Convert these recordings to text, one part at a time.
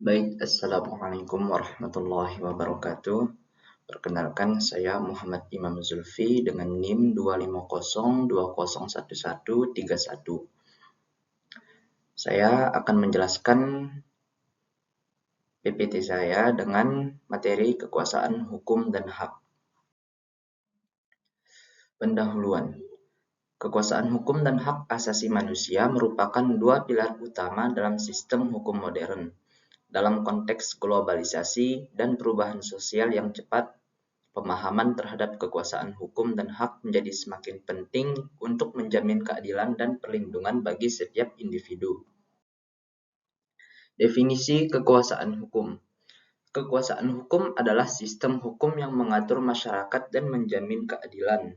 Baik, Assalamualaikum warahmatullahi wabarakatuh. Perkenalkan, saya Muhammad Imam Zulfi dengan NIM 250201131. Saya akan menjelaskan PPT saya dengan materi kekuasaan hukum dan hak. Pendahuluan. Kekuasaan hukum dan hak asasi manusia merupakan dua pilar utama dalam sistem hukum modern. Dalam konteks globalisasi dan perubahan sosial yang cepat, pemahaman terhadap kekuasaan hukum dan hak menjadi semakin penting untuk menjamin keadilan dan perlindungan bagi setiap individu. Definisi kekuasaan hukum. Kekuasaan hukum adalah sistem hukum yang mengatur masyarakat dan menjamin keadilan,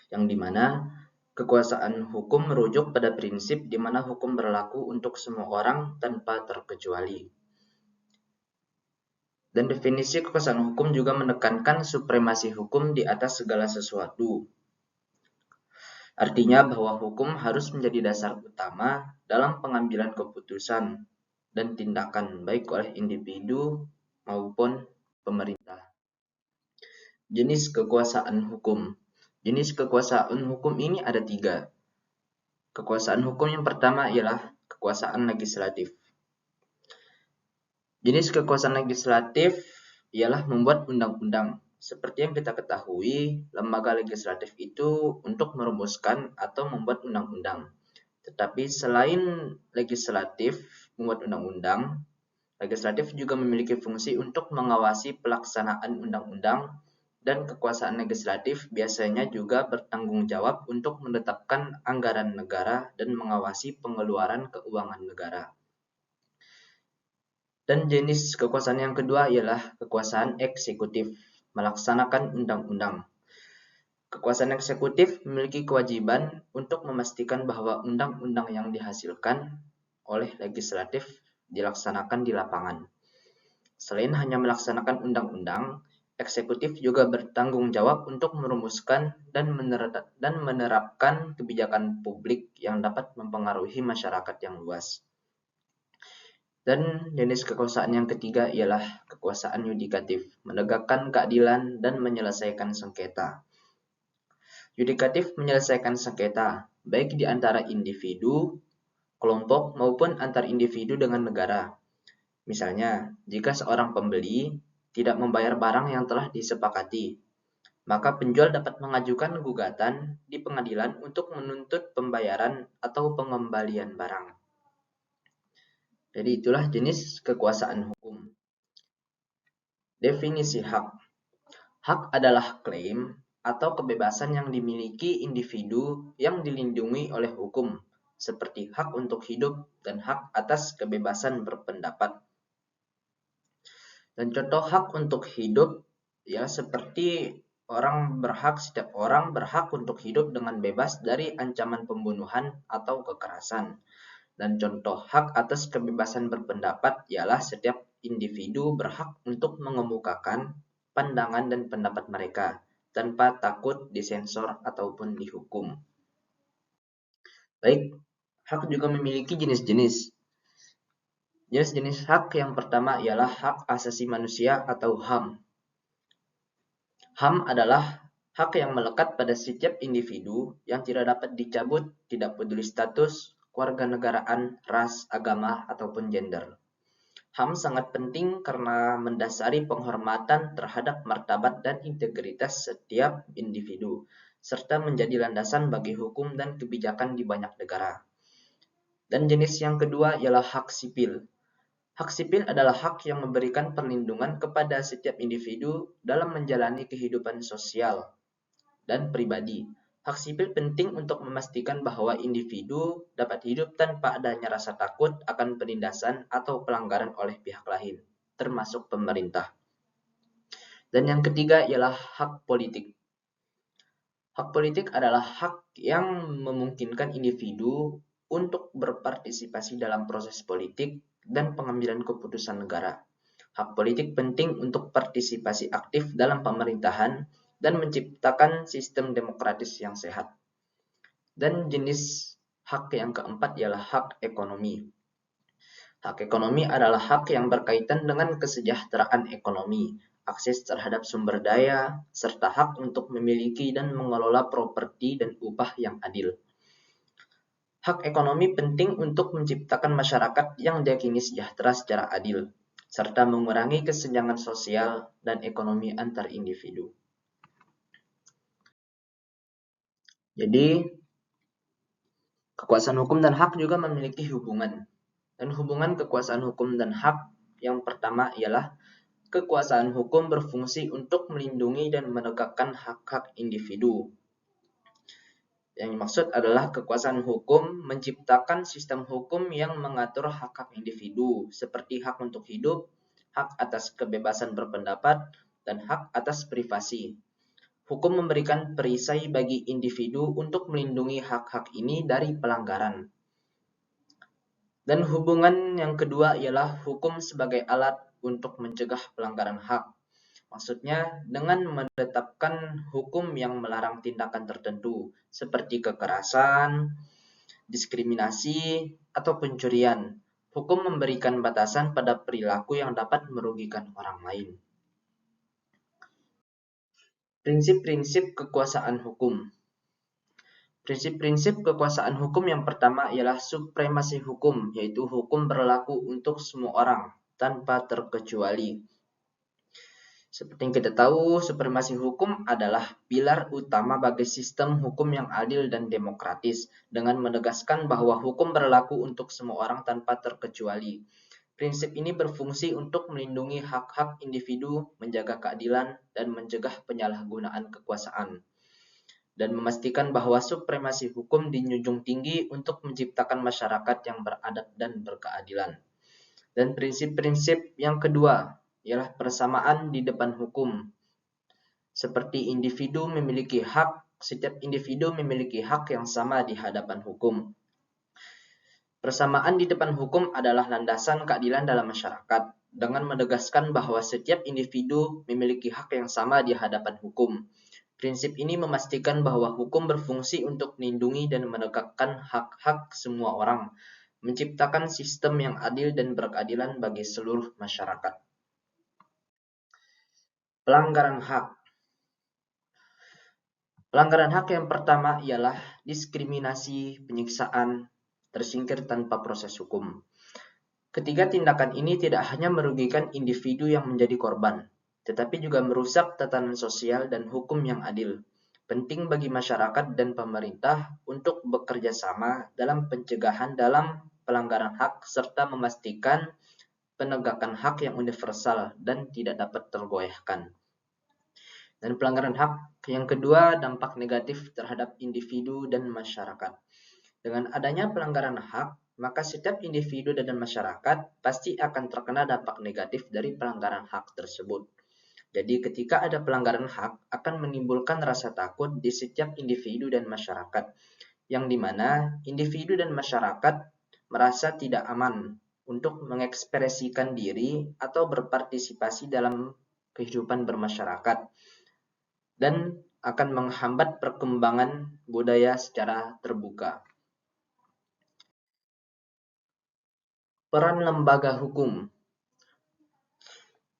yang dimana kekuasaan hukum merujuk pada prinsip di mana hukum berlaku untuk semua orang tanpa terkecuali. Dan definisi kekuasaan hukum juga menekankan supremasi hukum di atas segala sesuatu. Artinya bahwa hukum harus menjadi dasar utama dalam pengambilan keputusan dan tindakan baik oleh individu maupun pemerintah. Jenis kekuasaan hukum. Jenis kekuasaan hukum ini ada 3. Kekuasaan hukum yang pertama ialah kekuasaan legislatif. Jenis kekuasaan legislatif ialah membuat undang-undang. Seperti yang kita ketahui, lembaga legislatif itu untuk merumuskan atau membuat undang-undang. Tetapi selain legislatif membuat undang-undang, legislatif juga memiliki fungsi untuk mengawasi pelaksanaan undang-undang, dan kekuasaan legislatif biasanya juga bertanggung jawab untuk menetapkan anggaran negara dan mengawasi pengeluaran keuangan negara. Dan jenis kekuasaan yang kedua ialah kekuasaan eksekutif, melaksanakan undang-undang. Kekuasaan eksekutif memiliki kewajiban untuk memastikan bahwa undang-undang yang dihasilkan oleh legislatif dilaksanakan di lapangan. Selain hanya melaksanakan undang-undang, eksekutif juga bertanggung jawab untuk merumuskan dan menerapkan kebijakan publik yang dapat mempengaruhi masyarakat yang luas. Dan jenis kekuasaan yang ketiga ialah kekuasaan yudikatif, menegakkan keadilan dan menyelesaikan sengketa. Yudikatif menyelesaikan sengketa, baik di antara individu, kelompok, maupun antar individu dengan negara. Misalnya, jika seorang pembeli tidak membayar barang yang telah disepakati, maka penjual dapat mengajukan gugatan di pengadilan untuk menuntut pembayaran atau pengembalian barang. Jadi itulah jenis kekuasaan hukum. Definisi hak. Hak adalah klaim atau kebebasan yang dimiliki individu yang dilindungi oleh hukum, seperti hak untuk hidup dan hak atas kebebasan berpendapat. Dan contoh hak untuk hidup ya seperti setiap orang berhak untuk hidup dengan bebas dari ancaman pembunuhan atau kekerasan. Dan contoh hak atas kebebasan berpendapat ialah setiap individu berhak untuk mengemukakan pandangan dan pendapat mereka tanpa takut disensor ataupun dihukum. Baik, hak juga memiliki jenis-jenis. Jenis-jenis hak yang pertama ialah hak asasi manusia atau HAM. HAM adalah hak yang melekat pada setiap individu yang tidak dapat dicabut, tidak peduli status, kewarganegaraan, ras, agama, ataupun gender. HAM sangat penting karena mendasari penghormatan terhadap martabat dan integritas setiap individu, serta menjadi landasan bagi hukum dan kebijakan di banyak negara. Dan jenis yang kedua ialah hak sipil. Hak sipil adalah hak yang memberikan perlindungan kepada setiap individu dalam menjalani kehidupan sosial dan pribadi. Hak sipil penting untuk memastikan bahwa individu dapat hidup tanpa adanya rasa takut akan penindasan atau pelanggaran oleh pihak lain, termasuk pemerintah. Dan yang ketiga ialah hak politik. Hak politik adalah hak yang memungkinkan individu untuk berpartisipasi dalam proses politik dan pengambilan keputusan negara. Hak politik penting untuk partisipasi aktif dalam pemerintahan dan menciptakan sistem demokratis yang sehat. Dan jenis hak yang keempat ialah hak ekonomi. Hak ekonomi adalah hak yang berkaitan dengan kesejahteraan ekonomi, akses terhadap sumber daya, serta hak untuk memiliki dan mengelola properti dan upah yang adil. Hak ekonomi penting untuk menciptakan masyarakat yang diyakini sejahtera secara adil, serta mengurangi kesenjangan sosial dan ekonomi antar individu. Jadi, kekuasaan hukum dan hak juga memiliki hubungan. Dan hubungan kekuasaan hukum dan hak yang pertama ialah kekuasaan hukum berfungsi untuk melindungi dan menegakkan hak-hak individu. Yang dimaksud adalah kekuasaan hukum menciptakan sistem hukum yang mengatur hak-hak individu, seperti hak untuk hidup, hak atas kebebasan berpendapat, dan hak atas privasi. Hukum memberikan perisai bagi individu untuk melindungi hak-hak ini dari pelanggaran. Dan hubungan yang kedua ialah hukum sebagai alat untuk mencegah pelanggaran hak. Maksudnya dengan menetapkan hukum yang melarang tindakan tertentu seperti kekerasan, diskriminasi, atau pencurian. Hukum memberikan batasan pada perilaku yang dapat merugikan orang lain. Prinsip-prinsip kekuasaan hukum. Prinsip-prinsip kekuasaan hukum yang pertama ialah supremasi hukum, yaitu hukum berlaku untuk semua orang tanpa terkecuali. Seperti yang kita tahu, supremasi hukum adalah pilar utama bagi sistem hukum yang adil dan demokratis, dengan menegaskan bahwa hukum berlaku untuk semua orang tanpa terkecuali. Prinsip ini berfungsi untuk melindungi hak-hak individu, menjaga keadilan, dan mencegah penyalahgunaan kekuasaan, dan memastikan bahwa supremasi hukum dijunjung tinggi untuk menciptakan masyarakat yang beradab dan berkeadilan. Dan prinsip-prinsip yang kedua ialah persamaan di depan hukum. Seperti individu memiliki hak, setiap individu memiliki hak yang sama di hadapan hukum. Persamaan di depan hukum adalah landasan keadilan dalam masyarakat, dengan menegaskan bahwa setiap individu memiliki hak yang sama di hadapan hukum. Prinsip ini memastikan bahwa hukum berfungsi untuk melindungi dan menegakkan hak-hak semua orang, menciptakan sistem yang adil dan berkeadilan bagi seluruh masyarakat. Pelanggaran hak. Pelanggaran hak yang pertama ialah diskriminasi, penyiksaan, tersingkir tanpa proses hukum. Ketiga tindakan ini tidak hanya merugikan individu yang menjadi korban, tetapi juga merusak tatanan sosial dan hukum yang adil. Penting bagi masyarakat dan pemerintah untuk bekerja sama dalam pencegahan dalam pelanggaran hak serta memastikan penegakan hak yang universal dan tidak dapat tergoyahkan. Dan pelanggaran hak yang kedua, dampak negatif terhadap individu dan masyarakat. Dengan adanya pelanggaran hak, maka setiap individu dan masyarakat pasti akan terkena dampak negatif dari pelanggaran hak tersebut. Jadi ketika ada pelanggaran hak akan menimbulkan rasa takut di setiap individu dan masyarakat, yang dimana individu dan masyarakat merasa tidak aman untuk mengekspresikan diri atau berpartisipasi dalam kehidupan bermasyarakat, dan akan menghambat perkembangan budaya secara terbuka. Peran lembaga hukum.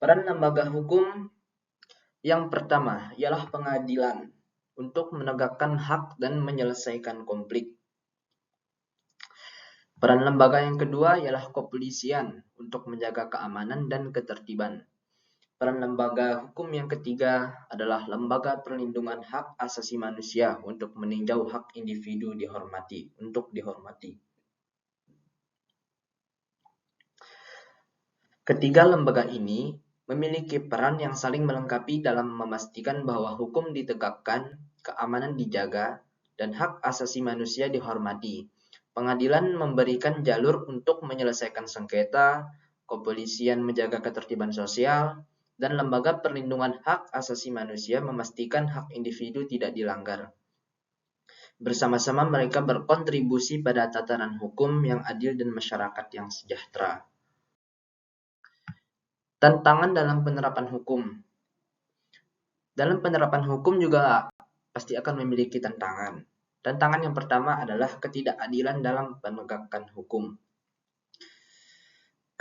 Peran lembaga hukum yang pertama ialah pengadilan untuk menegakkan hak dan menyelesaikan konflik. Peran lembaga yang kedua ialah kepolisian untuk menjaga keamanan dan ketertiban. Peran lembaga hukum yang ketiga adalah lembaga perlindungan hak asasi manusia untuk meninjau hak individu dihormati. Ketiga lembaga ini memiliki peran yang saling melengkapi dalam memastikan bahwa hukum ditegakkan, keamanan dijaga, dan hak asasi manusia dihormati. Pengadilan memberikan jalur untuk menyelesaikan sengketa, kepolisian menjaga ketertiban sosial, dan lembaga perlindungan hak asasi manusia memastikan hak individu tidak dilanggar. Bersama-sama mereka berkontribusi pada tatanan hukum yang adil dan masyarakat yang sejahtera. Tantangan dalam penerapan hukum. Dalam penerapan hukum juga pasti akan memiliki tantangan. Tantangan yang pertama adalah ketidakadilan dalam penegakan hukum.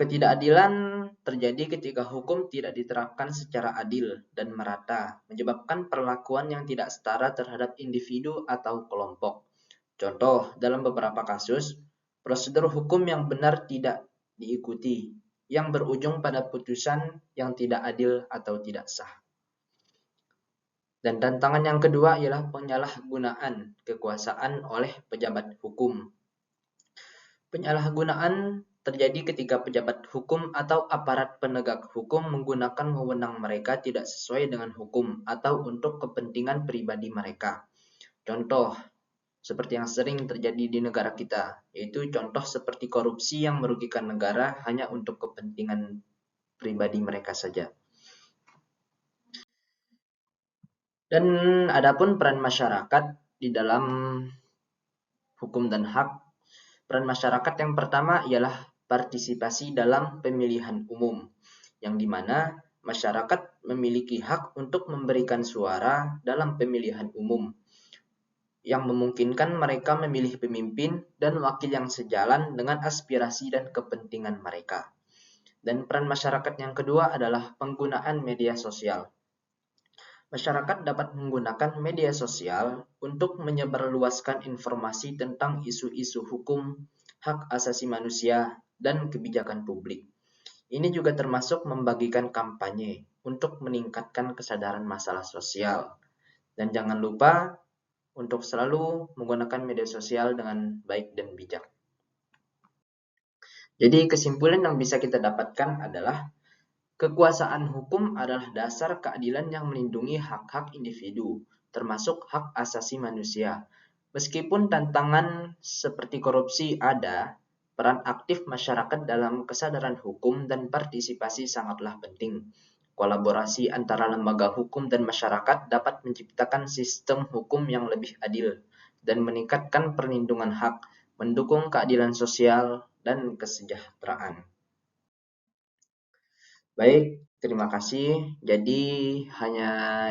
Ketidakadilan terjadi ketika hukum tidak diterapkan secara adil dan merata, menyebabkan perlakuan yang tidak setara terhadap individu atau kelompok. Contoh, dalam beberapa kasus, prosedur hukum yang benar tidak diikuti, yang berujung pada putusan yang tidak adil atau tidak sah. Dan tantangan yang kedua ialah penyalahgunaan kekuasaan oleh pejabat hukum. Penyalahgunaan terjadi ketika pejabat hukum atau aparat penegak hukum menggunakan wewenang mereka tidak sesuai dengan hukum atau untuk kepentingan pribadi mereka. Contoh, seperti yang sering terjadi di negara kita, yaitu contoh seperti korupsi yang merugikan negara hanya untuk kepentingan pribadi mereka saja. Dan adapun peran masyarakat di dalam hukum dan hak, peran masyarakat yang pertama ialah partisipasi dalam pemilihan umum, yang dimana masyarakat memiliki hak untuk memberikan suara dalam pemilihan umum, yang memungkinkan mereka memilih pemimpin dan wakil yang sejalan dengan aspirasi dan kepentingan mereka. Dan peran masyarakat yang kedua adalah penggunaan media sosial. Masyarakat dapat menggunakan media sosial untuk menyebarluaskan informasi tentang isu-isu hukum, hak asasi manusia, dan kebijakan publik. Ini juga termasuk membagikan kampanye untuk meningkatkan kesadaran masalah sosial. Dan jangan lupa untuk selalu menggunakan media sosial dengan baik dan bijak. Jadi kesimpulan yang bisa kita dapatkan adalah kekuasaan hukum adalah dasar keadilan yang melindungi hak-hak individu, termasuk hak asasi manusia. Meskipun tantangan seperti korupsi ada, peran aktif masyarakat dalam kesadaran hukum dan partisipasi sangatlah penting. Kolaborasi antara lembaga hukum dan masyarakat dapat menciptakan sistem hukum yang lebih adil dan meningkatkan perlindungan hak, mendukung keadilan sosial dan kesejahteraan. Baik, terima kasih. Jadi hanya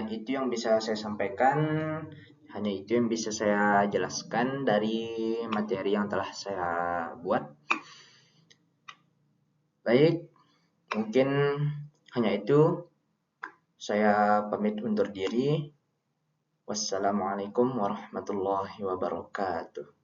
itu yang bisa saya sampaikan, hanya itu yang bisa saya jelaskan dari materi yang telah saya buat. Baik, mungkin hanya itu. Saya pamit undur diri. Wassalamualaikum warahmatullahi wabarakatuh.